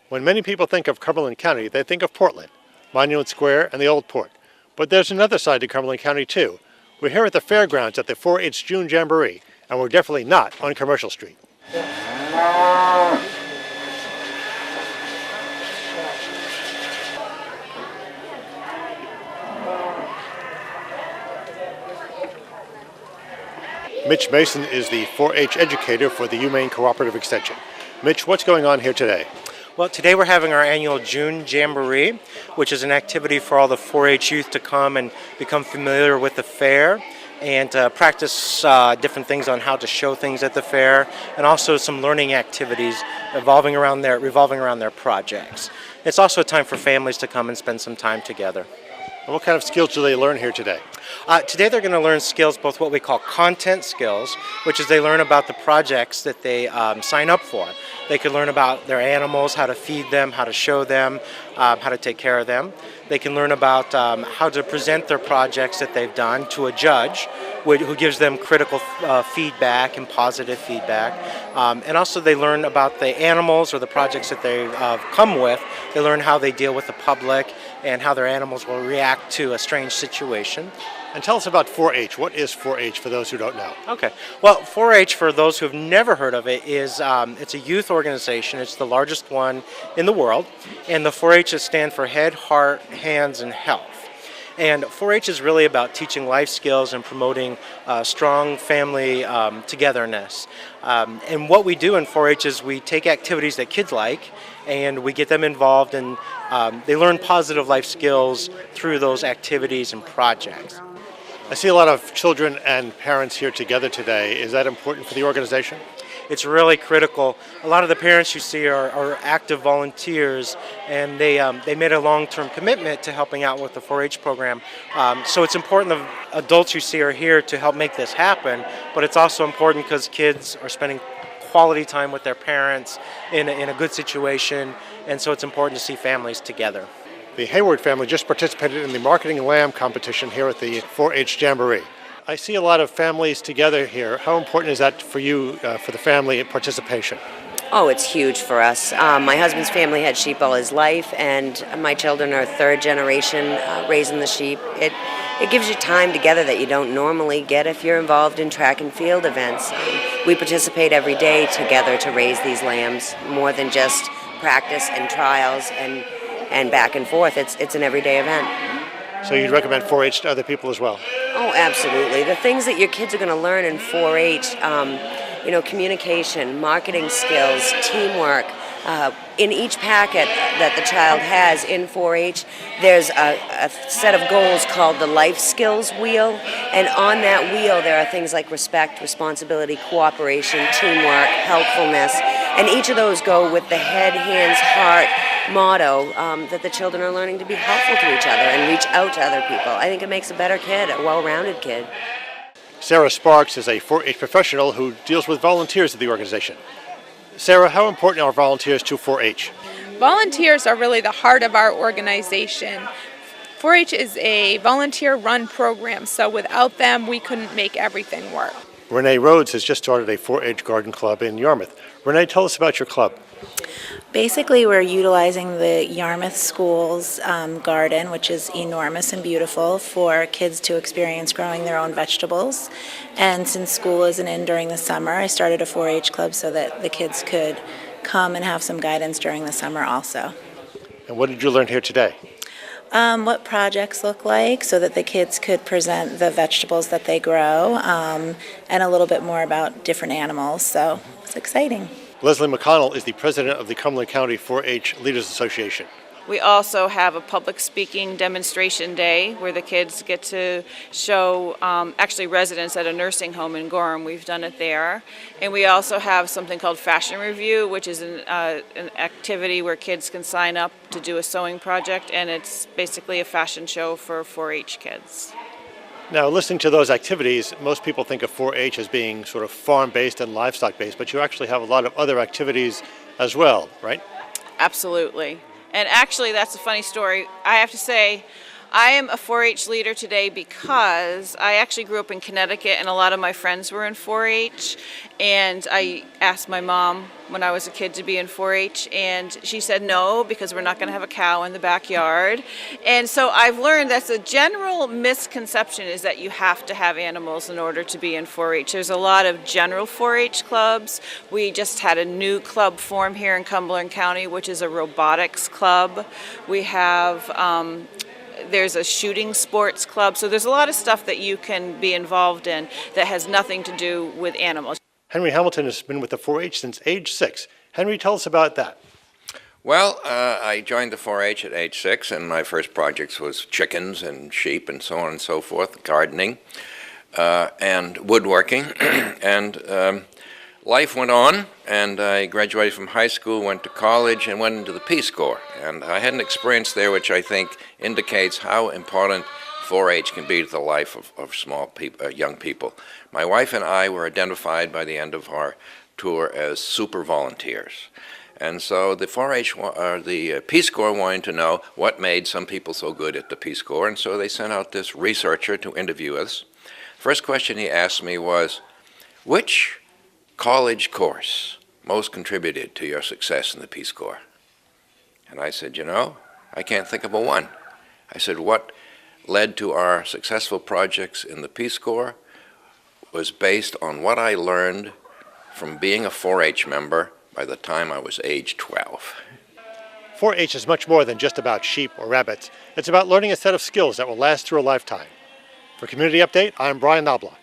When many people think of Cumberland County, they think of Portland, Monument Square, and the Old Port. But there's another side to Cumberland County, too. We're here at the fairgrounds at the 4-H June Jamboree, and we're definitely not on Commercial Street. Mitch Mason is the 4-H educator for the Maine Cooperative Extension. Mitch, what's going on here today? Well, today we're having our annual June Jamboree, which is an activity for all the 4-H youth to come and become familiar with the fair and practice different things on how to show things at the fair, and also some learning activities revolving around their projects. It's also a time for families to come and spend some time together. And what kind of skills do they learn here today? Today they're going to learn skills, both what we call content skills, which is they learn about the projects that they sign up for. They can learn about their animals, how to feed them, how to show them, how to take care of them. They can learn about how to present their projects that they've done to a judge who gives them critical feedback and positive feedback. And also they learn about the animals or the projects that they've come with. They learn how they deal with the public and how their animals will react to a strange situation. And tell us about 4-H. What is 4-H for those who don't know? Okay. Well, 4-H, for those who have never heard of it, is it's a youth organization. It's the largest one in the world. And the 4-H's stand for Head, Heart, Hands, and Health. And 4-H is really about teaching life skills and promoting strong family togetherness. And what we do in 4-H is we take activities that kids like and we get them involved, and they learn positive life skills through those activities and projects. I see a lot of children and parents here together today. Is that important for the organization? It's really critical. A lot of the parents you see are active volunteers, and they made a long-term commitment to helping out with the 4-H program. So it's important the adults you see are here to help make this happen, but it's also important because kids are spending quality time with their parents in a good situation, and so it's important to see families together. The Hayward family just participated in the marketing lamb competition here at the 4-H Jamboree. I see a lot of families together here. How important is that for you, for the family participation? Oh, it's huge for us. My husband's family had sheep all his life, and my children are third generation raising the sheep. It gives you time together that you don't normally get if you're involved in track and field events. We participate every day together to raise these lambs, more than just practice and trials and back and forth. It's an everyday event. So you'd recommend 4-H to other people as well? Oh, absolutely. The things that your kids are going to learn in 4-H, communication, marketing skills, teamwork. In each packet that the child has in 4-H, there's a set of goals called the Life Skills Wheel, and on that wheel there are things like respect, responsibility, cooperation, teamwork, helpfulness, and each of those go with the head, hands, heart motto that the children are learning to be helpful to each other and reach out to other people. I think it makes a better kid, a well-rounded kid. Sarah Sparks is a 4-H professional who deals with volunteers at the organization. Sarah, how important are volunteers to 4-H? Volunteers are really the heart of our organization. 4-H is a volunteer-run program, so without them, we couldn't make everything work. Renee Rhoads has just started a 4-H garden club in Yarmouth. Renee, tell us about your club. Basically, we're utilizing the Yarmouth School's garden, which is enormous and beautiful, for kids to experience growing their own vegetables. And since school isn't in during the summer, I started a 4-H club so that the kids could come and have some guidance during the summer also. And what did you learn here today? What projects look like, so that the kids could present the vegetables that they grow, and a little bit more about different animals, so it's exciting. Leslie McConnell is the president of the Cumberland County 4-H Leaders Association. We also have a public speaking demonstration day where the kids get to show actually residents at a nursing home in Gorham. We've done it there. And we also have something called Fashion Review, which is an activity where kids can sign up to do a sewing project, and it's basically a fashion show for 4-H kids. Now, listening to those activities, most people think of 4-H as being sort of farm-based and livestock-based, but you actually have a lot of other activities as well, right? Absolutely. And actually, that's a funny story. I have to say, I am a 4-H leader today because I actually grew up in Connecticut and a lot of my friends were in 4-H, and I asked my mom when I was a kid to be in 4-H, and she said no because we're not going to have a cow in the backyard. And so I've learned that's a general misconception, is that you have to have animals in order to be in 4-H. There's a lot of general 4-H clubs. We just had a new club form here in Cumberland County, which is a robotics club. We have there's a shooting sports club. So there's a lot of stuff that you can be involved in that has nothing to do with animals. Henry Hamilton has been with the 4-H since age 6. Henry, tell us about that. Well, I joined the 4-H at age 6, and my first projects was chickens and sheep and so on and so forth, gardening and woodworking. And life went on, and I graduated from high school, went to college, and went into the Peace Corps. And I had an experience there which I think indicates how important 4-H can be to the life of small people, young people. My wife and I were identified by the end of our tour as super volunteers. And so the 4-H, the Peace Corps wanted to know what made some people so good at the Peace Corps, and so they sent out this researcher to interview us. First question he asked me was, which college course most contributed to your success in the Peace Corps? And I said, you know, I can't think of a one. I said, what led to our successful projects in the Peace Corps was based on what I learned from being a 4-H member by the time I was age 12. 4-H is much more than just about sheep or rabbits. It's about learning a set of skills that will last through a lifetime. For Community Update, I'm Brian Knobloch.